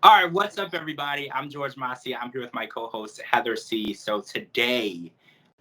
All right, what's up, everybody? I'm George Mossey. I'm here with my co-host Heather C. So today,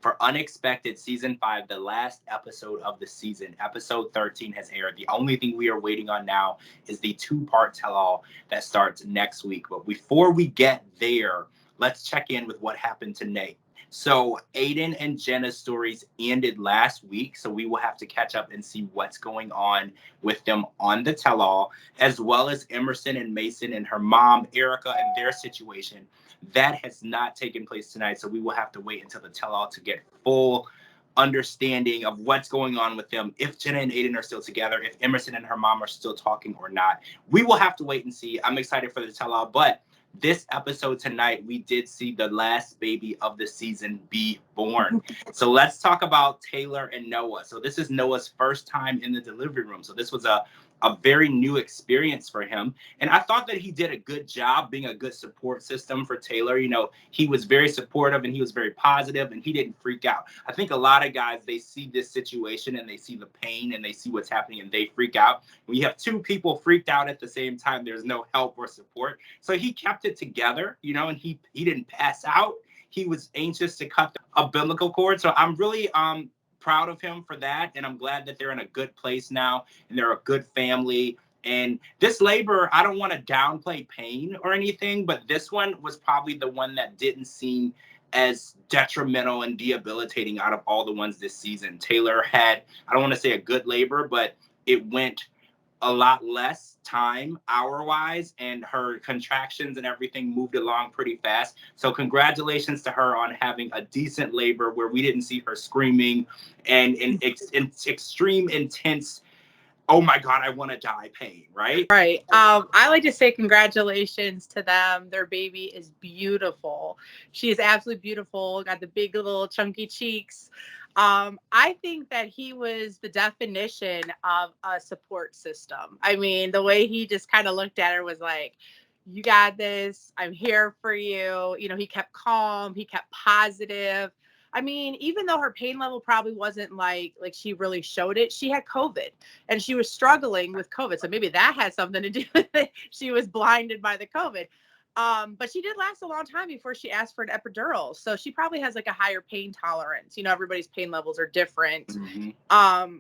for Unexpected Season 5, the last episode of the season, episode 13 has aired. The only thing we are waiting on now is the two-part tell-all that starts next week. But before we get there, let's check in with what happened to Nate. So Aiden and Jenna's stories ended last week, so we will have to catch up and see what's going on with them on the tell-all, as well as Emerson and Mason and her mom, Erica, and their situation. That has not taken place tonight, so we will have to wait until the tell-all to get full understanding of what's going on with them, if Jenna and Aiden are still together, if Emerson and her mom are still talking or not. We will have to wait and see. I'm excited for the tell-all, but this episode tonight, we did see the last baby of the season be born. So let's talk about Taylor and Noah. So this is Noah's first time in the delivery room. So this was a very new experience for him. And I thought that he did a good job being a good support system for Taylor. You know, he was very supportive and he was very positive and he didn't freak out. I think a lot of guys, they see this situation and they see the pain and they see what's happening and they freak out. When you have two people freaked out at the same time, there's no help or support. So he kept it together, you know, and he didn't pass out. He was anxious to cut the umbilical cord. So I'm really proud of him for that. And I'm glad that they're in a good place now and they're a good family. And this labor, I don't want to downplay pain or anything, but this one was probably the one that didn't seem as detrimental and debilitating out of all the ones this season. Taylor had, I don't want to say a good labor, but it went a lot less time hour-wise, and her contractions and everything moved along pretty fast. So congratulations to her on having a decent labor where we didn't see her screaming and in extreme intense, oh my God, I want to die pain, right? Right. I like to say congratulations to them. Their baby is beautiful. She is absolutely beautiful. Got the big little chunky cheeks. I think that he was the definition of a support system. I mean, the way he just kind of looked at her was like, you got this. I'm here for you. You know, he kept calm. He kept positive. I mean, even though her pain level probably wasn't like she really showed it, she had COVID and she was struggling with COVID. So maybe that had something to do with it. She was blinded by the COVID. But she did last a long time before she asked for an epidural. So she probably has like a higher pain tolerance. You know, everybody's pain levels are different.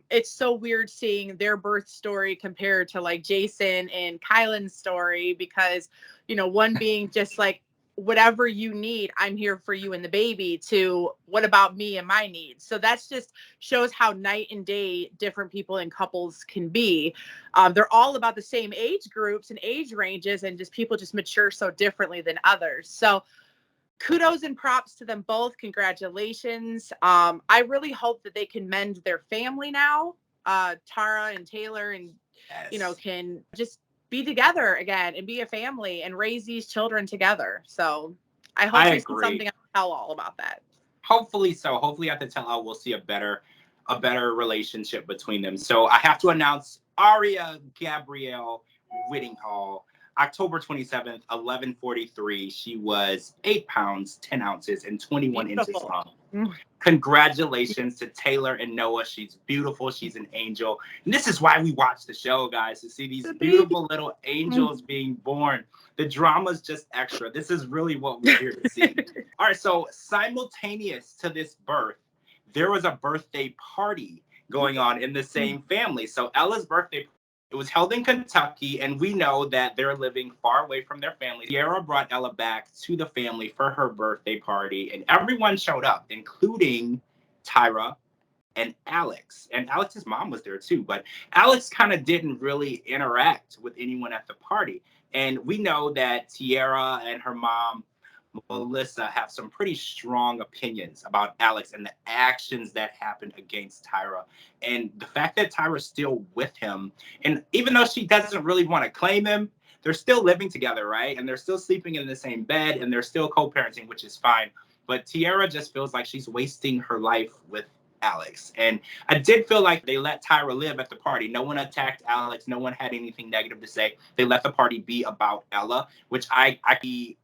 It's so weird seeing their birth story compared to like Jason and Kylan's story because, you know, one being just like, whatever you need, I'm here for you and the baby, to what about me and my needs. So that's just shows how night and day different people and couples can be. They're all about the same age groups and age ranges, and just people just mature so differently than others. So kudos and props to them both. Congratulations. I really hope that they can mend their family now. Tara and Taylor and, you know, can just be together again and be a family and raise these children together. So I hope we see something on tell all about that. Hopefully so. Hopefully at the tell-all we'll see a better relationship between them. So I have to announce Aria Gabrielle Whittinghall, October 27th, 11:43. She was 8 pounds, 10 ounces, and 21 inches long. Congratulations to Taylor and Noah. She's beautiful. She's an angel. And this is why we watch the show, guys, to see these beautiful little angels being born. The drama's just extra. This is really what we're here to see. All right, so simultaneous to this birth, there was a birthday party going on in the same family. So Ella's birthday, it was held in Kentucky, and we know that they're living far away from their family. Tayra brought Ella back to the family for her birthday party, and everyone showed up, including Tayra and Alex. And Alex's mom was there too, but Alex kind of didn't really interact with anyone at the party. And we know that Tayra and her mom, Melissa, have some pretty strong opinions about Alex and the actions that happened against Tayra. And the fact that Tyra's still with him, and even though she doesn't really want to claim him, they're still living together, right? And they're still sleeping in the same bed, and they're still co-parenting, which is fine. But Tayra just feels like she's wasting her life with Alex. And I did feel like they let Tayra live at the party. No one attacked Alex. No one had anything negative to say. They let the party be about Ella, which I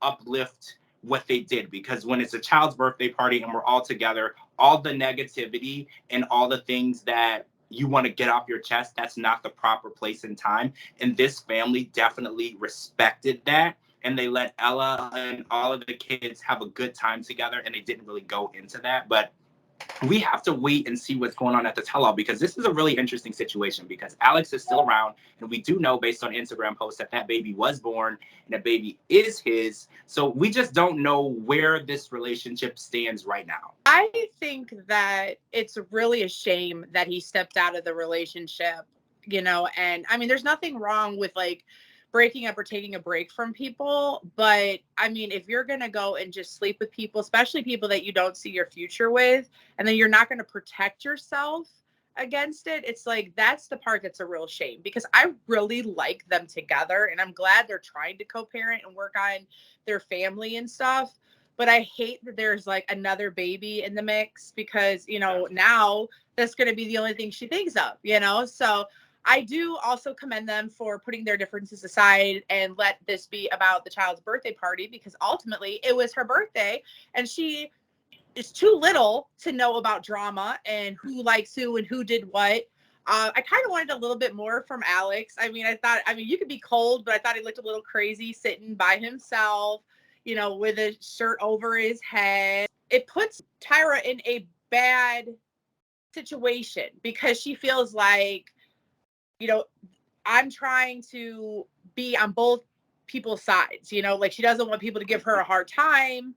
uplift what they did, because when it's a child's birthday party and we're all together, all the negativity and all the things that you want to get off your chest, that's not the proper place and time. And this family definitely respected that. and they let Ella and all of the kids have a good time together, and they didn't really go into that. But we have to wait and see what's going on at the tell-all, because this is a really interesting situation, because Alex is still around, and we do know based on Instagram posts that baby was born and that baby is his. So we just don't know where this relationship stands right now. I think that it's really a shame that he stepped out of the relationship, and I mean, there's nothing wrong with like breaking up or taking a break from people. But I mean, if you're going to go and just sleep with people, especially people that you don't see your future with, and then you're not going to protect yourself against it, it's like, that's the part that's a real shame, because I really like them together, and I'm glad they're trying to co-parent and work on their family and stuff. But I hate that there's like another baby in the mix, because, now that's going to be the only thing she thinks of. So I do also commend them for putting their differences aside and let this be about the child's birthday party, because ultimately it was her birthday, and she is too little to know about drama and who likes who and who did what. I kind of wanted a little bit more from Alex. I mean, you could be cold, but I thought he looked a little crazy sitting by himself, with a shirt over his head. It puts Tayra in a bad situation, because she feels like, I'm trying to be on both people's sides, like she doesn't want people to give her a hard time,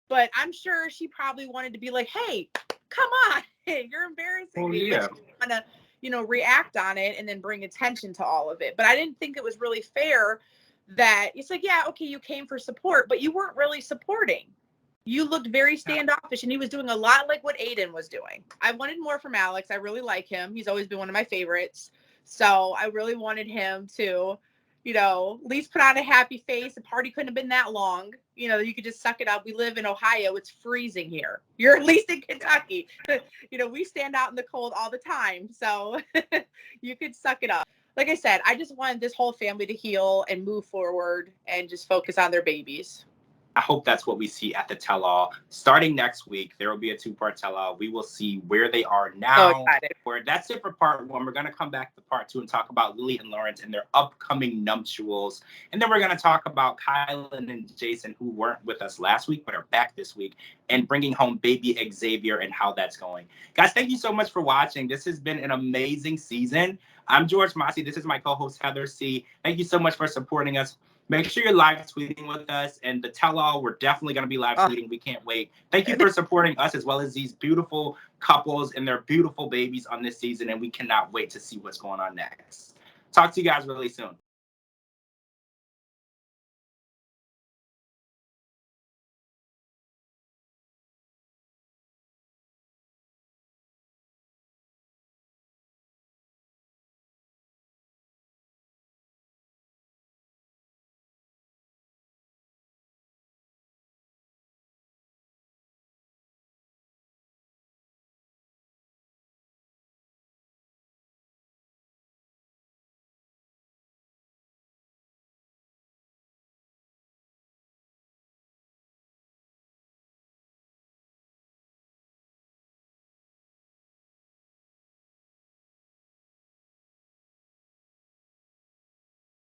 but I'm sure she probably wanted to be like, hey, come on, you're embarrassing me. Yeah. But she want to, react on it and then bring attention to all of it. But I didn't think it was really fair that it's like, yeah, okay, you came for support, but you weren't really supporting. You looked very standoffish, and he was doing a lot like what Aiden was doing. I wanted more from Alex. I really like him. He's always been one of my favorites. So I really wanted him to, at least put on a happy face. The party couldn't have been that long. You could just suck it up. We live in Ohio. It's freezing here. You're at least in Kentucky. We stand out in the cold all the time. So you could suck it up. Like I said, I just wanted this whole family to heal and move forward and just focus on their babies. I hope that's what we see at the tell-all. Starting next week, there will be a 2-part tell-all. We will see where they are now. That's it for part 1. We're going to come back to part 2 and talk about Lily and Lawrence and their upcoming nuptials. And then we're going to talk about Kylan and Jason, who weren't with us last week but are back this week, and bringing home baby Xavier and how that's going. Guys, thank you so much for watching. This has been an amazing season. I'm George Mossey. This is my co-host, Heather C. Thank you so much for supporting us. Make sure you're live tweeting with us, and the tell-all, we're definitely going to be live tweeting. We can't wait. Thank you for supporting us, as well as these beautiful couples and their beautiful babies on this season, and we cannot wait to see what's going on next. Talk to you guys really soon.